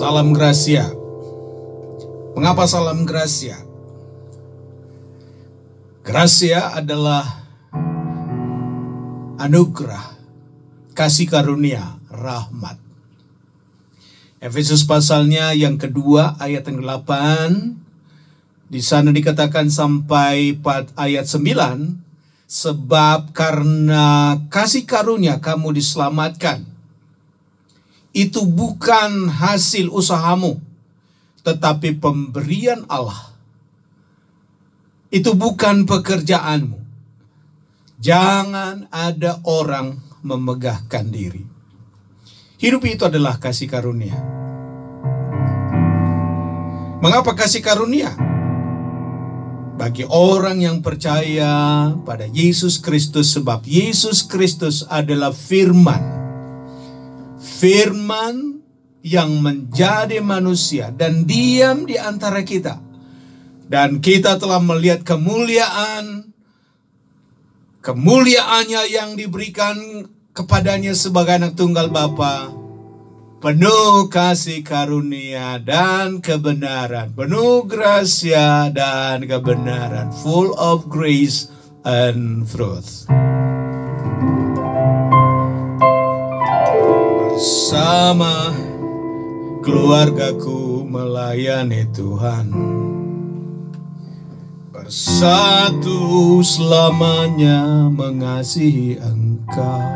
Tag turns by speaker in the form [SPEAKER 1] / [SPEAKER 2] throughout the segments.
[SPEAKER 1] Salam Gracia. Mengapa salam Gracia? Gracia adalah anugerah, kasih karunia, rahmat. Efesus pasalnya yang kedua ayat yang 8, di sana dikatakan sampai ayat 9, sebab karena kasih karunia kamu diselamatkan. Itu bukan hasil usahamu, tetapi pemberian Allah. Itu bukan pekerjaanmu. Jangan ada orang memegahkan diri. Hidup itu adalah kasih karunia. Mengapa kasih karunia? Bagi orang yang percaya pada Yesus Kristus, sebab Yesus Kristus adalah firman. Firman yang menjadi manusia dan diam di antara kita. Dan kita telah melihat kemuliaannya yang diberikan kepadanya sebagai anak tunggal Bapa, penuh kasih karunia dan kebenaran, penuh gracia dan kebenaran, full of grace and truth. Bersama keluargaku melayani Tuhan, bersatu selamanya mengasihi Engkau.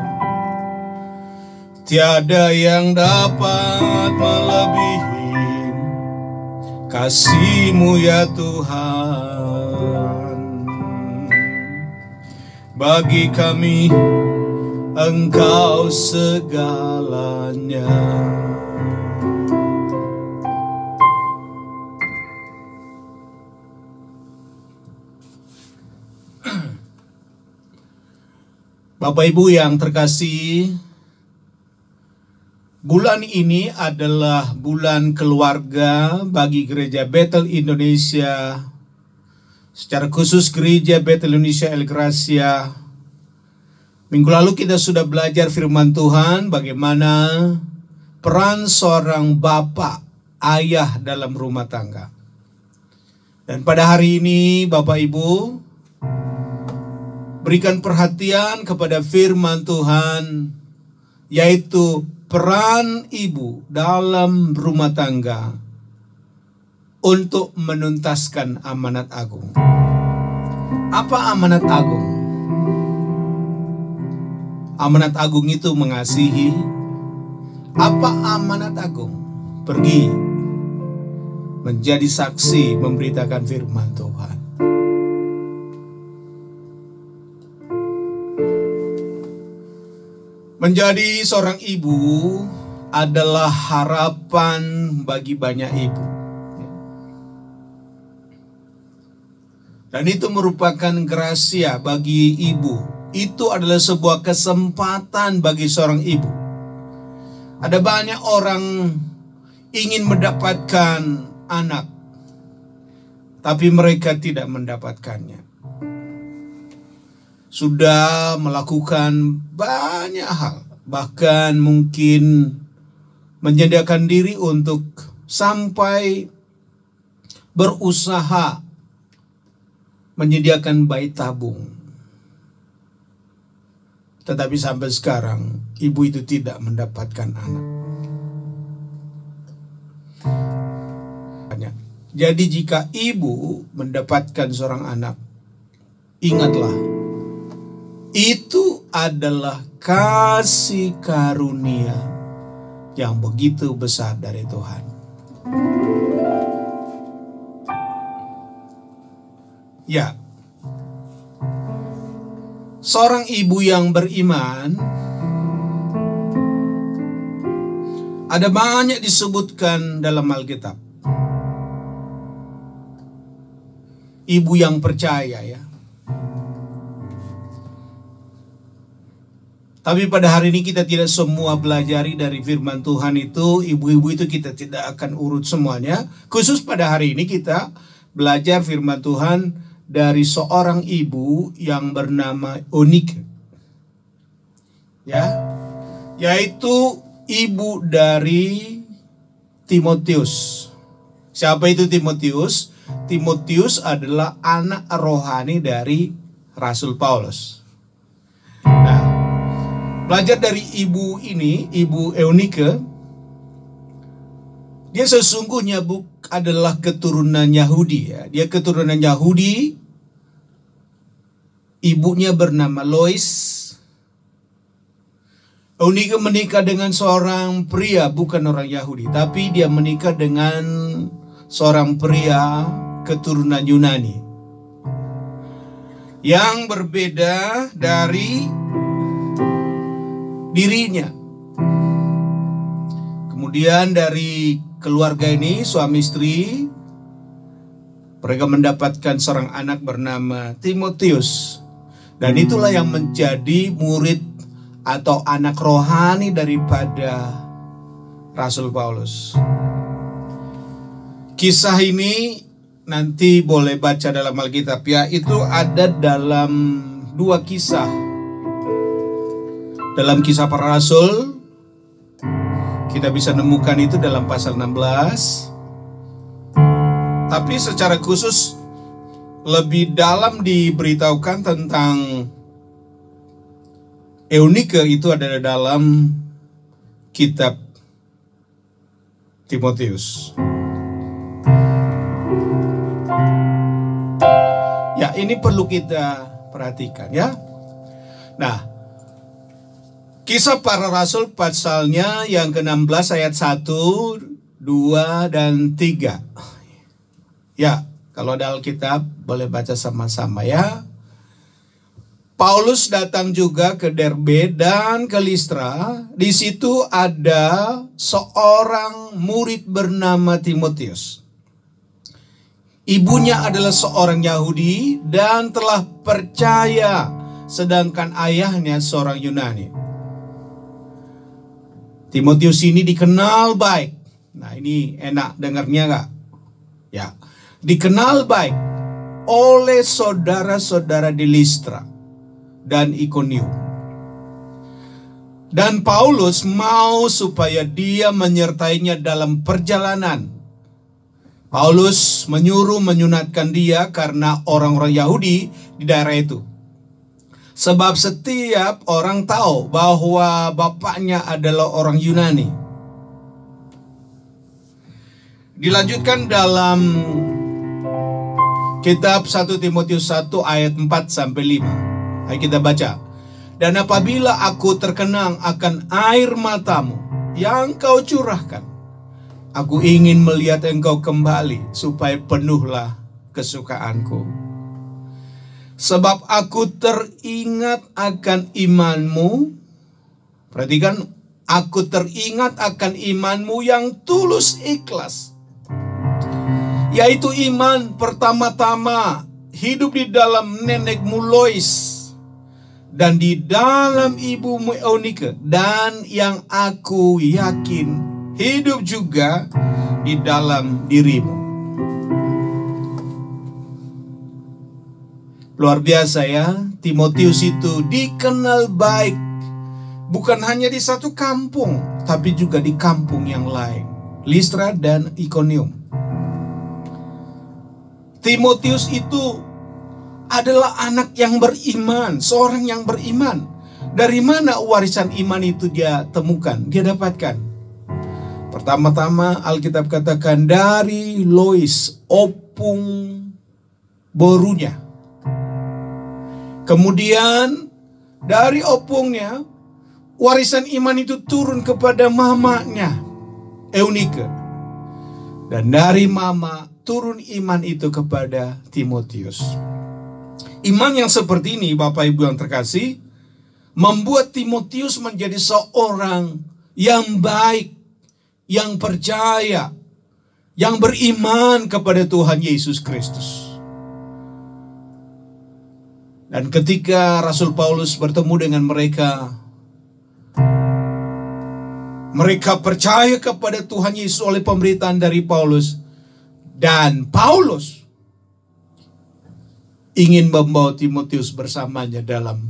[SPEAKER 1] Tiada yang dapat melebihi kasih-Mu ya Tuhan. Bagi kami Engkau segalanya. Bapak Ibu yang terkasih, bulan ini adalah bulan keluarga bagi Gereja Bethel Indonesia, secara khusus Gereja Bethel Indonesia El Gracia. Minggu lalu kita sudah belajar firman Tuhan, bagaimana peran seorang bapak, ayah dalam rumah tangga. Dan pada hari ini Bapak Ibu, berikan perhatian kepada firman Tuhan, yaitu peran ibu dalam rumah tangga untuk menuntaskan amanat agung. Apa amanat agung? Amanat agung itu mengasihi. Apa amanat agung? Pergi menjadi saksi, memberitakan firman Tuhan. Menjadi seorang ibu adalah harapan bagi banyak ibu. Dan itu merupakan gracia bagi ibu. Itu adalah sebuah kesempatan bagi seorang ibu. Ada banyak orang ingin mendapatkan anak, tapi mereka tidak mendapatkannya. Sudah melakukan banyak hal, bahkan mungkin menyediakan diri untuk sampai berusaha menyediakan bayi tabung. Tetapi sampai sekarang ibu itu tidak mendapatkan anak. Jadi jika ibu mendapatkan seorang anak, ingatlah, itu adalah kasih karunia yang begitu besar dari Tuhan. Ya, seorang ibu yang beriman, ada banyak disebutkan dalam Alkitab. Ibu yang percaya, ya. Tapi pada hari ini kita tidak semua belajari dari firman Tuhan itu. Ibu-ibu itu kita tidak akan urut semuanya. Khusus pada hari ini kita belajar firman Tuhan dari seorang ibu yang bernama Eunike. Ya, yaitu ibu dari Timotius. Siapa itu Timotius? Timotius adalah anak rohani dari Rasul Paulus. Nah, belajar dari ibu ini, Ibu Eunike, dia sesungguhnya adalah keturunan Yahudi ya. Dia keturunan Yahudi. Ibunya bernama Lois. Eunike menikah dengan seorang pria, bukan orang Yahudi, tapi dia menikah dengan seorang pria keturunan Yunani yang berbeda dari dirinya. Kemudian dari keluarga ini, suami istri, mereka mendapatkan seorang anak bernama Timotius. Dan itulah yang menjadi murid atau anak rohani daripada Rasul Paulus. Kisah ini nanti boleh baca dalam Alkitab ya. Itu ada dalam 2 kisah. Dalam Kisah Para Rasul, kita bisa nemukan itu dalam pasal 16. Tapi secara khusus lebih dalam diberitahukan tentang Eunike itu ada dalam kitab Timotius. Ya, ini perlu kita perhatikan ya. Nah, Kisah Para Rasul pasalnya yang ke-16 ayat 1, 2, dan 3. Ya, kalau ada Alkitab boleh baca sama-sama ya. Paulus datang juga ke Derbe dan ke Listra. Di situ ada seorang murid bernama Timotius. Ibunya adalah seorang Yahudi dan telah percaya, sedangkan ayahnya seorang Yunani. Timotius ini dikenal baik. Nah, ini enak dengarnya gak? Ya, dikenal baik oleh saudara-saudara di Listra dan Ikonium. Dan Paulus mau supaya dia menyertainya dalam perjalanan. Paulus menyuruh menyunatkan dia karena orang-orang Yahudi di daerah itu. Sebab setiap orang tahu bahwa bapaknya adalah orang Yunani. Dilanjutkan dalam kitab 1 Timotius 1 ayat 4-5. Ayo kita baca. Dan apabila aku terkenang akan air matamu yang kau curahkan, aku ingin melihat engkau kembali supaya penuhlah kesukaanku. Sebab aku teringat akan imanmu. Perhatikan, aku teringat akan imanmu yang tulus ikhlas. Yaitu iman pertama-tama hidup di dalam nenekmu Lois dan di dalam ibumu Eunike, dan yang aku yakin hidup juga di dalam dirimu. Luar biasa ya, Timotius itu dikenal baik. Bukan hanya di satu kampung, tapi juga di kampung yang lain, Listra dan Ikonium. Timotius itu adalah anak yang beriman, seorang yang beriman. Dari mana warisan iman itu dia temukan, dia dapatkan? Pertama-tama Alkitab katakan dari Lois, opung borunya. Kemudian dari opungnya, warisan iman itu turun kepada mamanya, Eunike. Dan dari mama turun iman itu kepada Timotius. Iman yang seperti ini, Bapak Ibu yang terkasih, membuat Timotius menjadi seorang yang baik, yang percaya, yang beriman kepada Tuhan Yesus Kristus. Dan ketika Rasul Paulus bertemu dengan mereka, mereka percaya kepada Tuhan Yesus oleh pemberitaan dari Paulus. Dan Paulus ingin membawa Timotius bersamanya dalam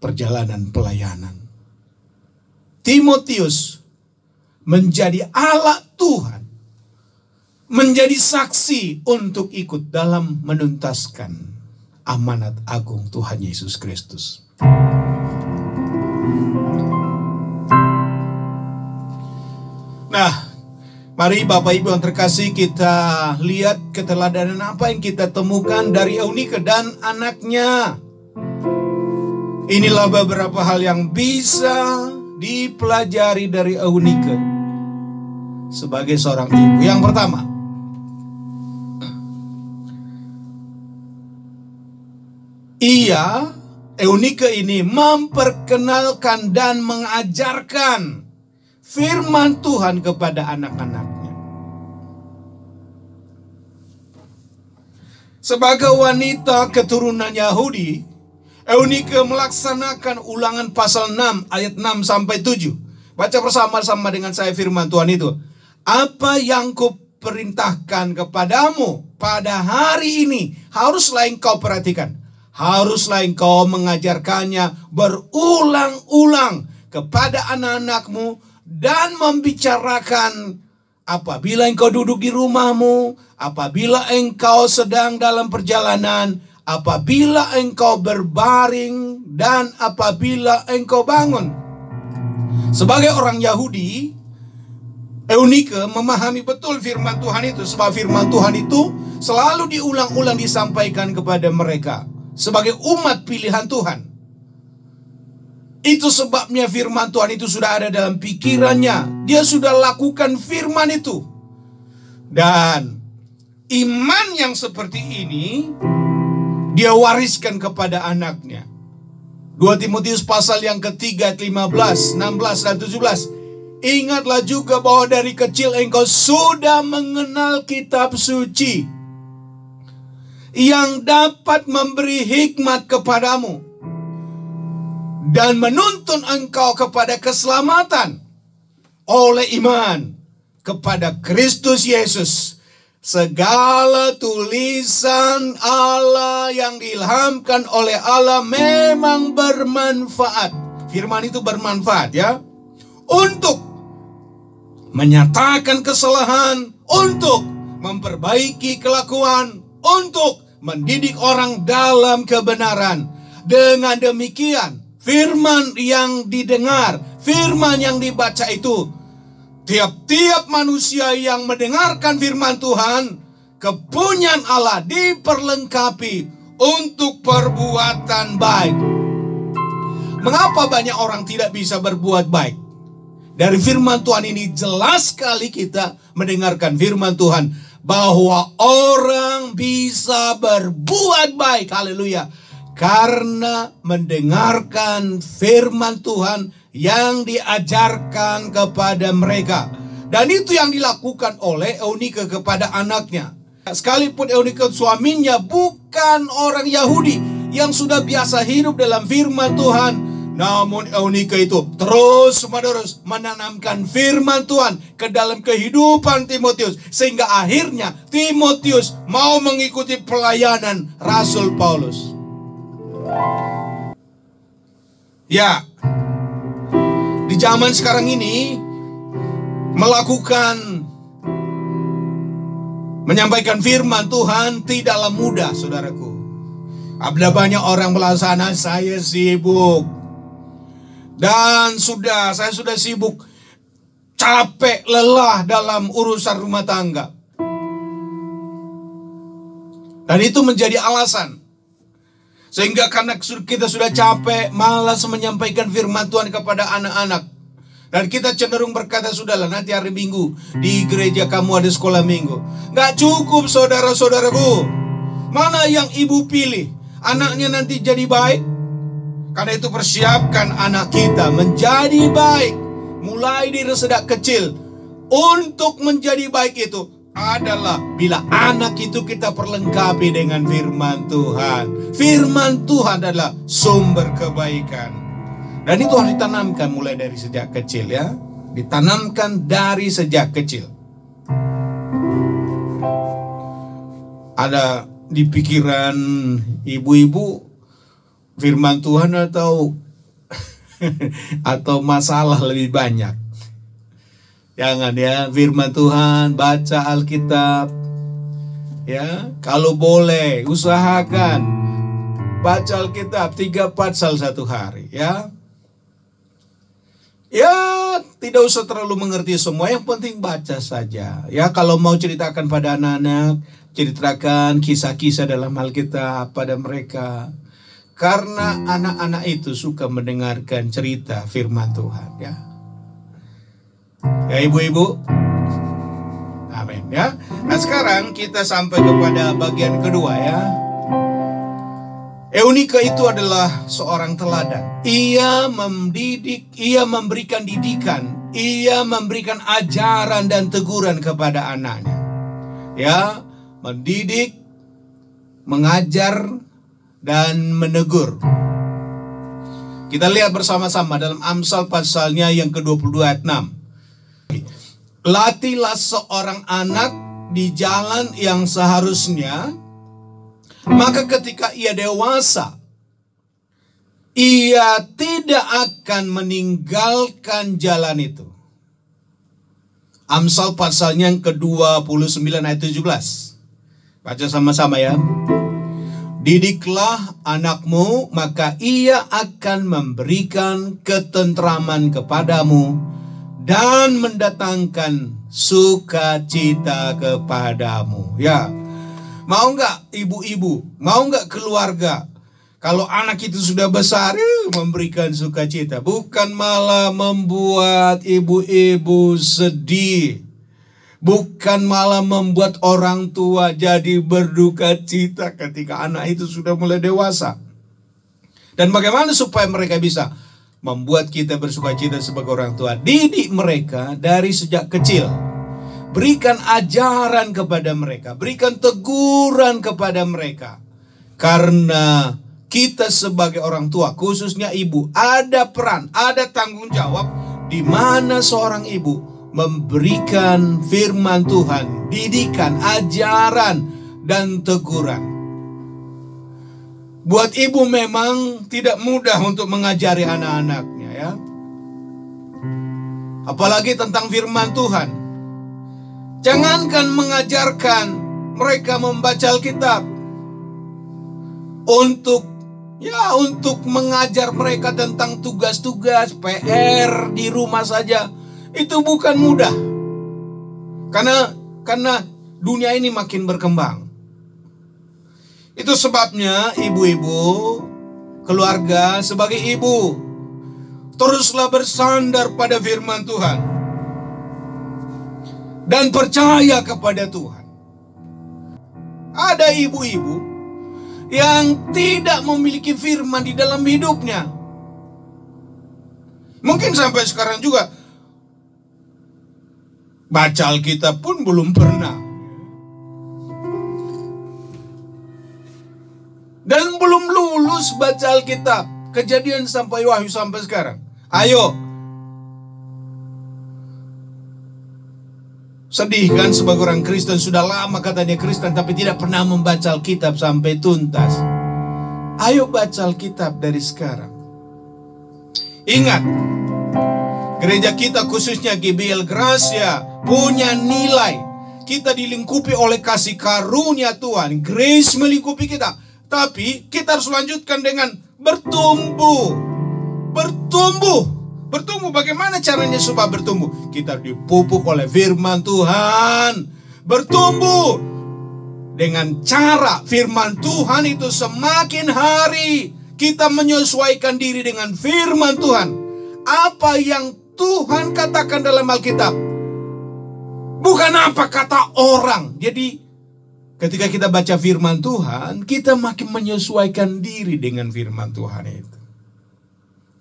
[SPEAKER 1] perjalanan pelayanan. Timotius menjadi alat Tuhan, menjadi saksi untuk ikut dalam menuntaskan amanat agung Tuhan Yesus Kristus. Nah, mari Bapak Ibu yang terkasih, kita lihat keteladanan apa yang kita temukan dari Eunike dan anaknya. Inilah beberapa hal yang bisa dipelajari dari Eunike sebagai seorang ibu. Yang pertama, Eunike ini memperkenalkan dan mengajarkan firman Tuhan kepada anak-anaknya. Sebagai wanita keturunan Yahudi, Eunike melaksanakan Ulangan pasal 6 ayat 6 sampai 7. Baca bersama-sama dengan saya firman Tuhan itu. Apa yang kuperintahkan kepadamu pada hari ini, haruslah engkau perhatikan. Haruslah engkau mengajarkannya berulang-ulang kepada anak-anakmu dan membicarakan apabila engkau duduk di rumahmu, apabila engkau sedang dalam perjalanan, apabila engkau berbaring, dan apabila engkau bangun. Sebagai orang Yahudi, Eunike memahami betul firman Tuhan itu, sebab firman Tuhan itu selalu diulang-ulang disampaikan kepada mereka sebagai umat pilihan Tuhan. Itu sebabnya firman Tuhan itu sudah ada dalam pikirannya. Dia sudah lakukan firman itu. Dan iman yang seperti ini dia wariskan kepada anaknya. 2 Timotius pasal yang ketiga 15, 16 dan 17. Ingatlah juga bahwa dari kecil engkau sudah mengenal kitab suci yang dapat memberi hikmat kepadamu dan menuntun engkau kepada keselamatan oleh iman kepada Kristus Yesus. Segala tulisan Allah yang diilhamkan oleh Allah memang bermanfaat. Firman itu bermanfaat ya. Untuk menyatakan kesalahan, untuk memperbaiki kelakuan, untuk mendidik orang dalam kebenaran. Dengan demikian, firman yang didengar, firman yang dibaca itu, tiap-tiap manusia yang mendengarkan firman Tuhan, kepunyaan Allah diperlengkapi untuk perbuatan baik. Mengapa banyak orang tidak bisa berbuat baik? Dari firman Tuhan ini jelas sekali kita mendengarkan firman Tuhan bahwa orang bisa berbuat baik. Haleluya. Karena mendengarkan firman Tuhan yang diajarkan kepada mereka. Dan itu yang dilakukan oleh Eunike kepada anaknya. Sekalipun Eunike suaminya bukan orang Yahudi yang sudah biasa hidup dalam firman Tuhan, namun Eunike itu terus-menerus menanamkan firman Tuhan ke dalam kehidupan Timotius. Sehingga akhirnya Timotius mau mengikuti pelayanan Rasul Paulus. Ya, di zaman sekarang ini menyampaikan firman Tuhan tidaklah mudah, saudaraku. Ada banyak orang melaksanakan, saya sibuk. Dan saya sudah sibuk, capek, lelah dalam urusan rumah tangga. Dan itu menjadi alasan. Sehingga karena kita sudah capek, malas menyampaikan firman Tuhan kepada anak-anak. Dan kita cenderung berkata, sudahlah nanti hari Minggu di gereja kamu ada sekolah minggu. Gak cukup saudara-saudaraku. Mana yang ibu pilih? Anaknya nanti jadi baik? Karena itu persiapkan anak kita menjadi baik. Mulai dari sejak kecil. Untuk menjadi baik itu adalah bila anak itu kita perlengkapi dengan firman Tuhan. Firman Tuhan adalah sumber kebaikan. Dan itu harus ditanamkan mulai dari sejak kecil ya. Ditanamkan dari sejak kecil. Ada di pikiran ibu-ibu firman Tuhan atau masalah lebih banyak. Jangan ya, firman Tuhan, baca Alkitab. Ya, kalau boleh usahakan baca Alkitab 3 pasal satu hari ya. Ya, tidak usah terlalu mengerti semua, yang penting baca saja. Ya, kalau mau ceritakan pada anak-anak, ceritakan kisah-kisah dalam Alkitab pada mereka. Karena anak-anak itu suka mendengarkan cerita firman Tuhan ya. Ya ibu-ibu. Amin ya. Nah sekarang kita sampai kepada bagian kedua ya. Eunike itu adalah seorang teladan. Ia mendidik, ia memberikan didikan, ia memberikan ajaran dan teguran kepada anaknya. Ya, mendidik, mengajar, dan menegur. Kita lihat bersama-sama dalam Amsal pasalnya yang ke-22 ayat 6. Latihlah seorang anak di jalan yang seharusnya, maka ketika ia dewasa, ia tidak akan meninggalkan jalan itu. Amsal pasalnya yang ke-29 ayat 17. Baca sama-sama ya. Didiklah anakmu, maka ia akan memberikan ketentraman kepadamu dan mendatangkan sukacita kepadamu. Ya, mau nggak ibu-ibu, mau nggak keluarga, kalau anak itu sudah besar, memberikan sukacita, bukan malah membuat ibu-ibu sedih, bukan malah membuat orang tua jadi berduka cita ketika anak itu sudah mulai dewasa. Dan bagaimana supaya mereka bisa membuat kita bersuka cita sebagai orang tua? Didik mereka dari sejak kecil. Berikan ajaran kepada mereka, berikan teguran kepada mereka. Karena kita sebagai orang tua, khususnya ibu, ada peran, ada tanggung jawab di mana seorang ibu memberikan firman Tuhan, didikan, ajaran, dan teguran. Buat ibu memang tidak mudah untuk mengajari anak-anaknya ya. Apalagi tentang firman Tuhan. Jangankan mengajarkan mereka membaca Alkitab. Untuk mengajar mereka tentang tugas-tugas PR di rumah saja, itu bukan mudah. Karena dunia ini makin berkembang. Itu sebabnya ibu-ibu, keluarga sebagai ibu, teruslah bersandar pada firman Tuhan dan percaya kepada Tuhan. Ada ibu-ibu yang tidak memiliki firman di dalam hidupnya. Mungkin sampai sekarang juga baca Alkitab pun belum pernah. Dan belum lulus baca Alkitab. Kejadian sampai Wahyu sampai sekarang. Ayo. Sedih kan sebagai orang Kristen, sudah lama katanya Kristen tapi tidak pernah membaca Alkitab sampai tuntas. Ayo baca Alkitab dari sekarang. Ingat, gereja kita khususnya GBL Gracia punya nilai. Kita dilingkupi oleh kasih karunia Tuhan. Grace melingkupi kita. Tapi kita harus lanjutkan dengan bertumbuh. Bertumbuh bagaimana caranya supaya bertumbuh? Kita dipupuk oleh firman Tuhan. Bertumbuh dengan cara firman Tuhan itu semakin hari kita menyesuaikan diri dengan firman Tuhan. Apa yang Tuhan katakan dalam Alkitab, bukan apa kata orang. Jadi ketika kita baca firman Tuhan, kita makin menyesuaikan diri dengan firman Tuhan itu.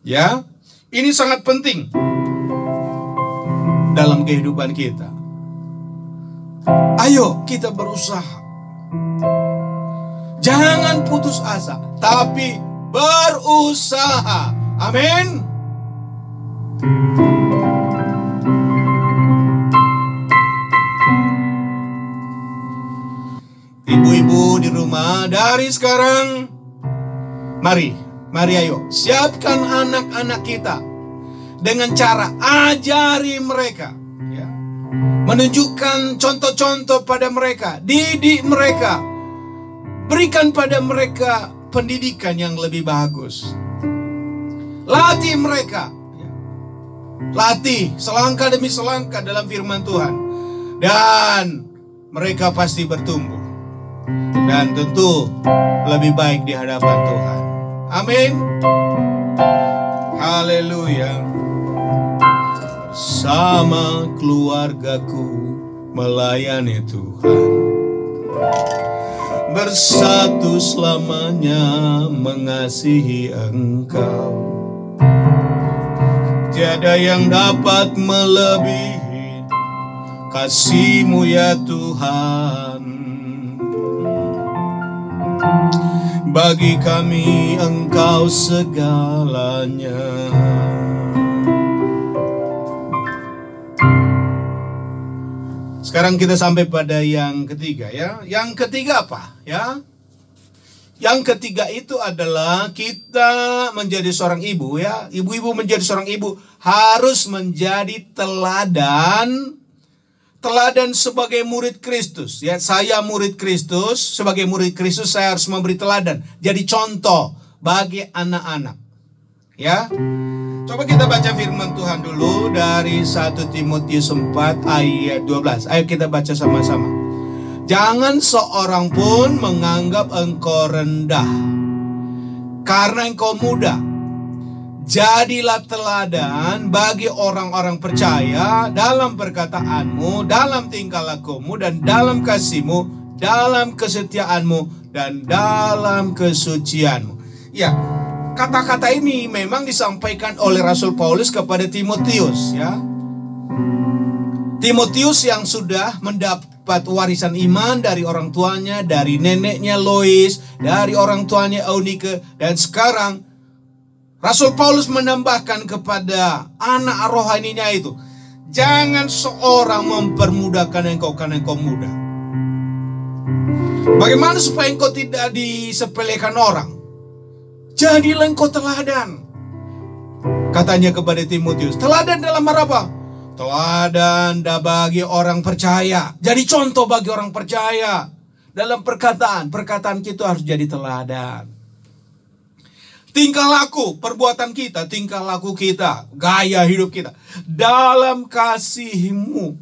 [SPEAKER 1] Ya, ini sangat penting dalam kehidupan kita. Ayo kita berusaha. Jangan putus asa, tapi berusaha. Amin. Ibu-ibu di rumah, dari sekarang mari ayo siapkan anak-anak kita dengan cara ajari mereka ya. menunjukkan contoh-contoh pada mereka, didik mereka, berikan pada mereka pendidikan yang lebih bagus. Latih mereka, latih selangkah demi selangkah dalam firman Tuhan, dan mereka pasti bertumbuh dan tentu lebih baik di hadapan Tuhan. Amin. Haleluya. Bersama keluargaku melayani Tuhan, bersatu selamanya mengasihi Engkau. Tiada yang dapat melebihi kasih-Mu ya Tuhan. Bagi kami Engkau segalanya. Sekarang kita sampai pada yang ketiga ya. Yang ketiga apa ya? Yang ketiga itu adalah kita menjadi seorang ibu ya. Ibu-ibu menjadi seorang ibu harus menjadi teladan. Teladan sebagai murid Kristus ya. Saya murid Kristus, sebagai murid Kristus saya harus memberi teladan. Jadi contoh bagi anak-anak. Ya. Coba kita baca firman Tuhan dulu dari 1 Timotius 4 ayat 12. Ayo kita baca sama-sama. Jangan seorang pun menganggap engkau rendah karena engkau muda. Jadilah teladan bagi orang-orang percaya dalam perkataanmu, dalam tingkah lakumu, dan dalam kasihmu, dalam kesetiaanmu, dan dalam kesucianmu. Ya, kata-kata ini memang disampaikan oleh Rasul Paulus kepada Timotius ya. Timotius yang sudah mendapat warisan iman dari orang tuanya, dari neneknya Lois, dari orang tuanya Eunike, dan sekarang Rasul Paulus menambahkan kepada anak rohaninya itu, jangan seorang mempermudahkan engkau karena engkau muda. Bagaimana supaya engkau tidak disepelekan orang? Jadilah engkau teladan. Katanya kepada Timotius, teladan dalam apa? Teladan bagi orang percaya. Jadi contoh bagi orang percaya. Dalam perkataan kita harus jadi teladan. Tingkah laku, perbuatan kita, tingkah laku kita, gaya hidup kita. Dalam kasih-Mu,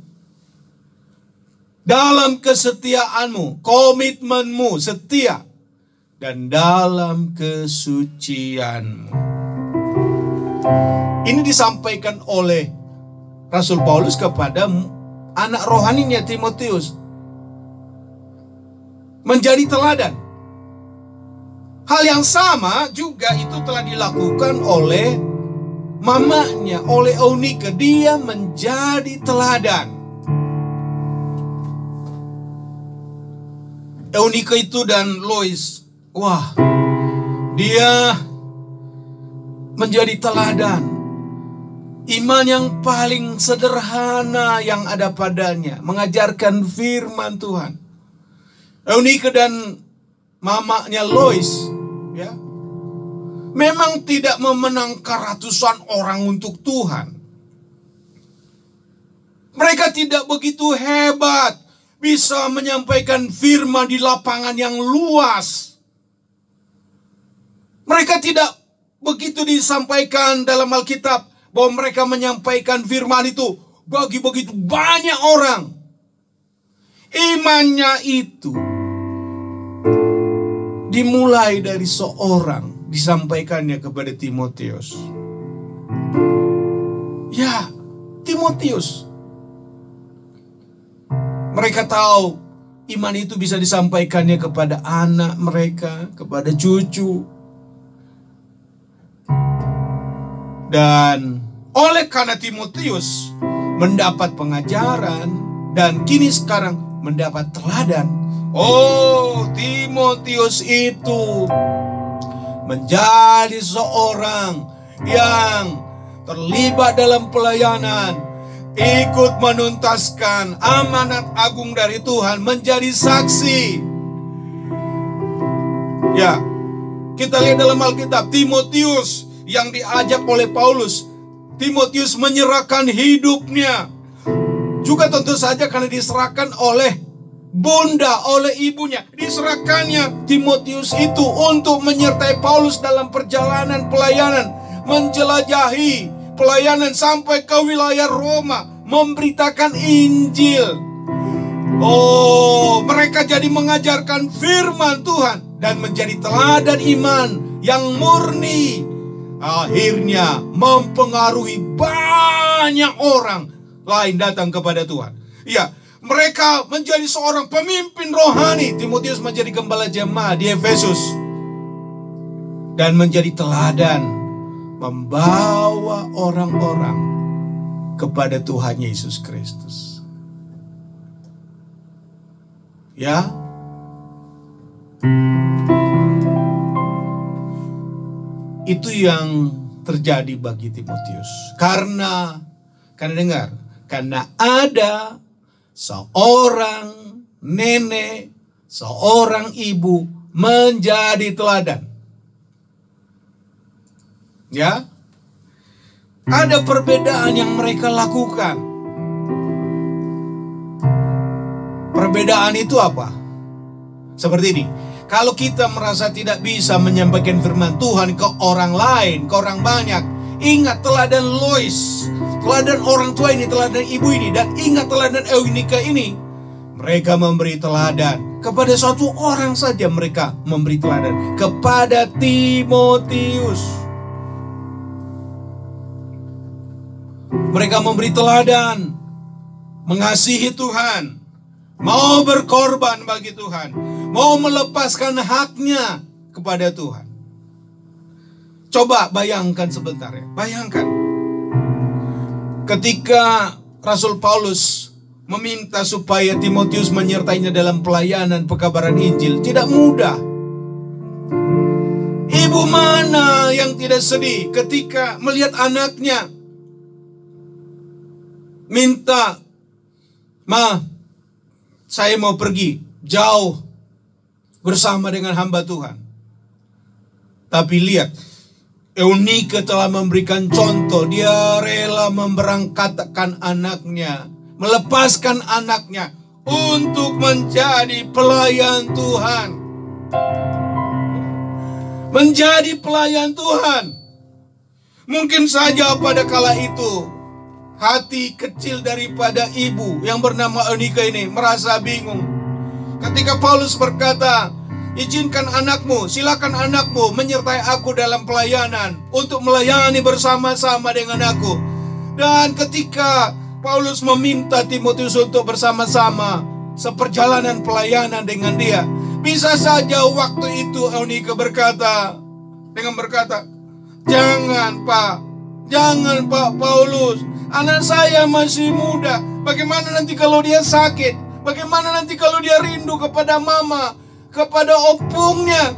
[SPEAKER 1] dalam kesetiaanmu, komitmenmu setia, dan dalam kesucianmu. Ini disampaikan oleh Rasul Paulus kepada anak rohaninya Timotius. Menjadi teladan. Hal yang sama juga itu telah dilakukan oleh mamanya, oleh Eunike. Dia menjadi teladan. Eunike itu dan Lois, wah, dia menjadi teladan. Iman yang paling sederhana yang ada padanya, mengajarkan firman Tuhan. Eunike dan mamanya Lois ya, memang tidak memenangkan ratusan orang untuk Tuhan. Mereka tidak begitu hebat bisa menyampaikan firman di lapangan yang luas. Mereka tidak begitu disampaikan dalam Alkitab bahwa mereka menyampaikan firman itu bagi begitu banyak orang. Imannya itu dimulai dari seorang, disampaikannya kepada Timotius. Ya, Timotius. Mereka tahu iman itu bisa disampaikannya kepada anak mereka, kepada cucu. Dan oleh karena Timotius mendapat pengajaran dan kini sekarang mendapat teladan. Oh, Timotius itu menjadi seorang yang terlibat dalam pelayanan, ikut menuntaskan amanat agung dari Tuhan, menjadi saksi. Ya, kita lihat dalam Alkitab, Timotius yang diajak oleh Paulus, Timotius menyerahkan hidupnya Juga tentu saja karena diserahkan oleh bunda, oleh ibunya. Diserahkannya Timotius itu untuk menyertai Paulus dalam perjalanan pelayanan, menjelajahi pelayanan sampai ke wilayah Roma, memberitakan Injil. Oh, mereka jadi mengajarkan firman Tuhan dan menjadi teladan iman yang murni. Akhirnya mempengaruhi banyak orang lain datang kepada Tuhan. Ya, mereka menjadi seorang pemimpin rohani. Timotius menjadi gembala jemaat di Efesus dan menjadi teladan, membawa orang-orang kepada Tuhan Yesus Kristus. Ya, itu yang terjadi bagi Timotius. Karena dengar, karena ada seorang nenek, seorang ibu menjadi teladan. Ya, ada perbedaan yang mereka lakukan. Perbedaan itu apa? Seperti ini. Kalau kita merasa tidak bisa menyampaikan firman Tuhan ke orang lain, ke orang banyak, ingat teladan Lois, teladan orang tua ini, teladan ibu ini, dan ingat teladan Eunika ini. Mereka memberi teladan kepada suatu orang saja, mereka memberi teladan kepada Timotius. Mereka memberi teladan mengasihi Tuhan, mau berkorban bagi Tuhan, mau melepaskan haknya kepada Tuhan. Coba bayangkan sebentar ya. Bayangkan ketika Rasul Paulus meminta supaya Timotius menyertainya dalam pelayanan pekabaran Injil. Tidak mudah. Ibu mana yang tidak sedih ketika melihat anaknya minta, "Ma, saya mau pergi jauh bersama dengan hamba Tuhan." Tapi lihat, Eunika telah memberikan contoh. Dia rela memberangkatkan anaknya, melepaskan anaknya untuk menjadi pelayan Tuhan. Menjadi pelayan Tuhan. Mungkin saja pada kala itu hati kecil daripada ibu yang bernama Eunika ini merasa bingung. Ketika Paulus berkata, "Izinkan anakmu, silakan anakmu menyertai aku dalam pelayanan untuk melayani bersama-sama dengan aku." Dan ketika Paulus meminta Timotius untuk bersama-sama seperjalanan pelayanan dengan dia, bisa saja waktu itu Eunika berkata, "Jangan Pak Paulus, anak saya masih muda. Bagaimana nanti kalau dia sakit? Bagaimana nanti kalau dia rindu kepada mama, kepada opungnya?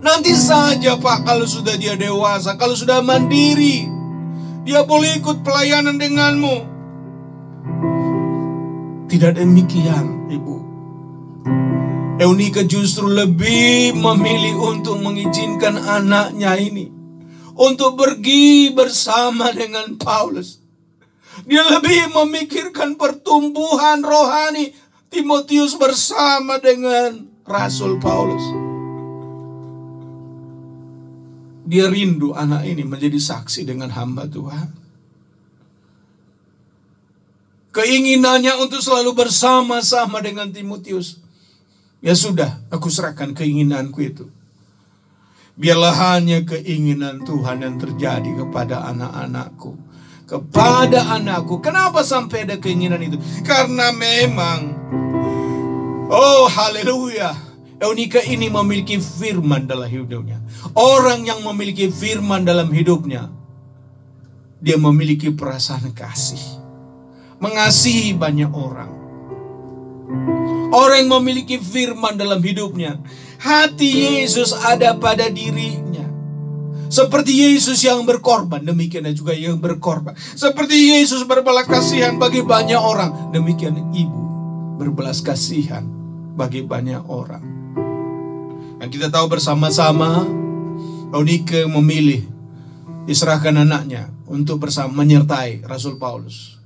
[SPEAKER 1] Nanti saja Pak, kalau sudah dia dewasa, kalau sudah mandiri, dia boleh ikut pelayanan denganmu." Tidak demikian, Ibu. Eunika justru lebih memilih untuk mengizinkan anaknya ini untuk pergi bersama dengan Paulus. Dia lebih memikirkan pertumbuhan rohani Timotius bersama dengan Rasul Paulus. Dia rindu anak ini menjadi saksi dengan hamba Tuhan. Keinginannya untuk selalu bersama-sama dengan Timotius. Ya sudah, aku serahkan keinginanku itu. Biarlah hanya keinginan Tuhan yang terjadi kepada anak-anakku, kepada anakku. Kenapa sampai ada keinginan itu? Karena memang, oh haleluya, Eunika ini memiliki firman dalam hidupnya. Orang yang memiliki firman dalam hidupnya, dia memiliki perasaan kasih, mengasihi banyak orang. Orang yang memiliki firman dalam hidupnya, hati Yesus ada pada dirinya. Seperti Yesus yang berkorban, demikian juga yang berkorban. Seperti Yesus berbelas kasihan bagi banyak orang, demikian ibu berbelas kasihan bagi banyak orang. Dan kita tahu bersama-sama, Eunika memilih diserahkan anaknya untuk bersama menyertai Rasul Paulus.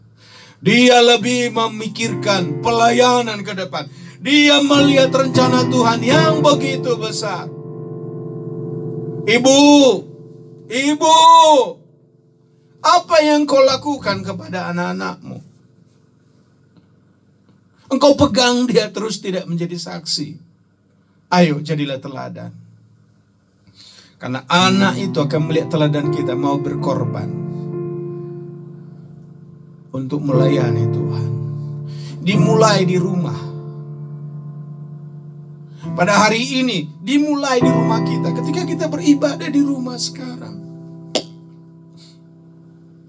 [SPEAKER 1] Dia lebih memikirkan pelayanan ke depan. Dia melihat rencana Tuhan yang begitu besar. Ibu, apa yang kau lakukan kepada anak-anakmu? Engkau pegang dia terus tidak menjadi saksi. Ayo jadilah teladan. Karena anak itu akan melihat teladan kita mau berkorban untuk melayani Tuhan. Dimulai di rumah. Pada hari ini dimulai di rumah kita. Ketika kita beribadah di rumah sekarang,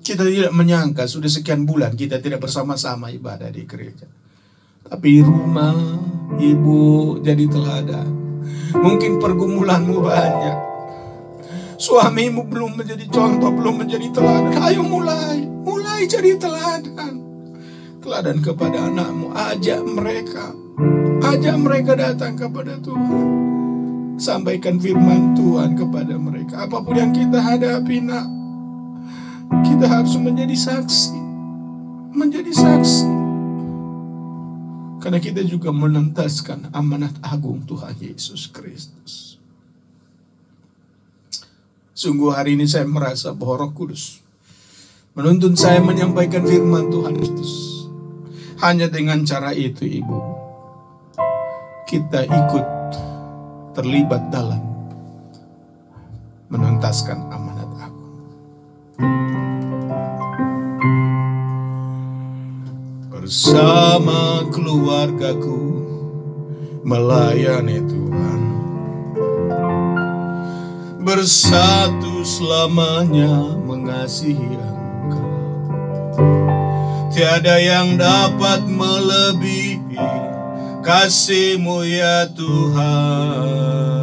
[SPEAKER 1] kita tidak menyangka sudah sekian bulan kita tidak bersama-sama ibadah di gereja. Tapi di rumah ibu jadi teladan. Mungkin pergumulanmu banyak, suamimu belum menjadi contoh, belum menjadi teladan. Ayo mulai jadi teladan. Teladan kepada anakmu. Ajak mereka datang kepada Tuhan. Sampaikan firman Tuhan kepada mereka. Apapun yang kita hadapi, nak, kita harus menjadi saksi. Karena kita juga menentaskan amanat agung Tuhan Yesus Kristus. Sungguh hari ini saya merasa bahwa Roh Kudus menuntun saya menyampaikan firman Tuhan Kristus. Hanya dengan cara itu, Ibu, kita ikut terlibat dalam menuntaskan amanat agung. Bersama keluargaku melayani Tuhan, bersatu selamanya mengasihi Engkau. Tiada yang dapat melebihi kasih-Mu ya Tuhan.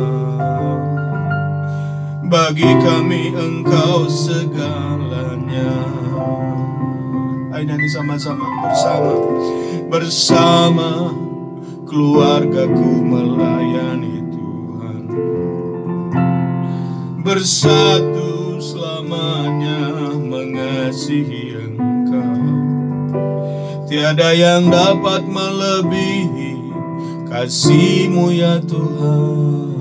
[SPEAKER 1] Bagi kami Engkau segalanya. Ayo nyanyi sama-sama. Bersama keluargaku melayani Tuhan, bersatu selamanya mengasihi Engkau. Tiada yang dapat melebihi kasih-Mu ya Tuhan.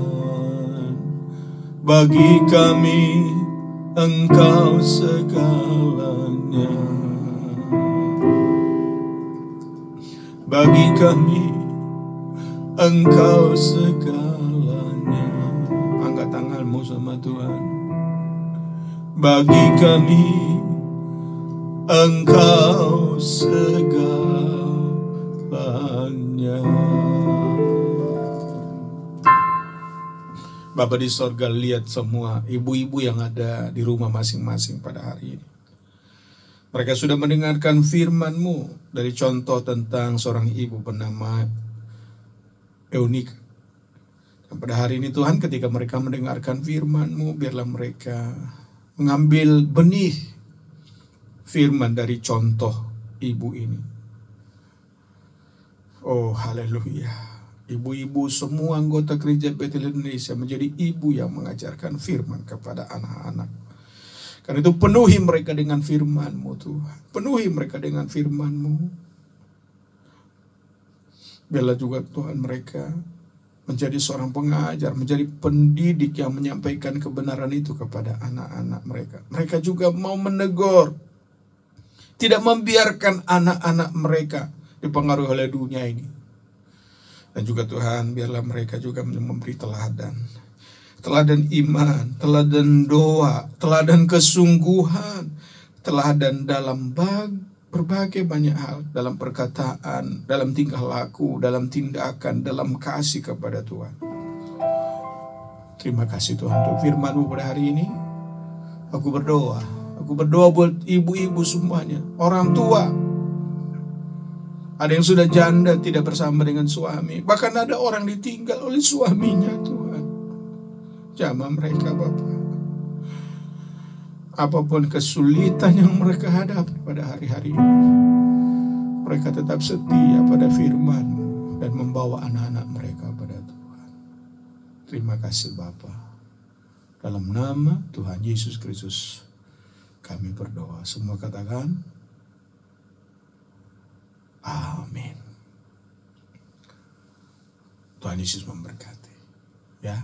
[SPEAKER 1] Bagi kami Engkau segalanya. Bagi kami Engkau segalanya. Angkat tanganmu sama Tuhan. Bagi kami Engkau segalanya. Bapa di sorga, lihat semua ibu-ibu yang ada di rumah masing-masing pada hari ini. Mereka sudah mendengarkan firman-Mu dari contoh tentang seorang ibu bernama Eunika. Dan pada hari ini Tuhan, ketika mereka mendengarkan firman-Mu, biarlah mereka mengambil benih firman dari contoh ibu ini. Oh haleluya. Ibu-ibu semua anggota gereja Betel Indonesia menjadi ibu yang mengajarkan firman kepada anak-anak. Karena itu penuhi mereka dengan firman-Mu Tuhan. Penuhi mereka dengan firman-Mu. Biarlah juga Tuhan mereka menjadi seorang pengajar, menjadi pendidik yang menyampaikan kebenaran itu kepada anak-anak mereka. Mereka juga mau menegur. Tidak membiarkan anak-anak mereka dipengaruhi oleh dunia ini. Dan juga Tuhan, biarlah mereka juga memberi teladan. Teladan iman, teladan doa, teladan kesungguhan, teladan dalam berbagai banyak hal. Dalam perkataan, dalam tingkah laku, dalam tindakan, dalam kasih kepada Tuhan. Terima kasih Tuhan untuk firman-Mu pada hari ini. Aku berdoa buat ibu-ibu semuanya, orang tua. Ada yang sudah janda tidak bersama dengan suami. Bahkan ada orang ditinggal oleh suaminya Tuhan. Jamah mereka Bapa. Apapun kesulitan yang mereka hadapi pada hari-hari ini, mereka tetap setia pada firman-Mu dan membawa anak-anak mereka pada Tuhan. Terima kasih Bapa. Dalam nama Tuhan Yesus Kristus kami berdoa. Semua katakan Tuhan Yesus memberkati. Ya.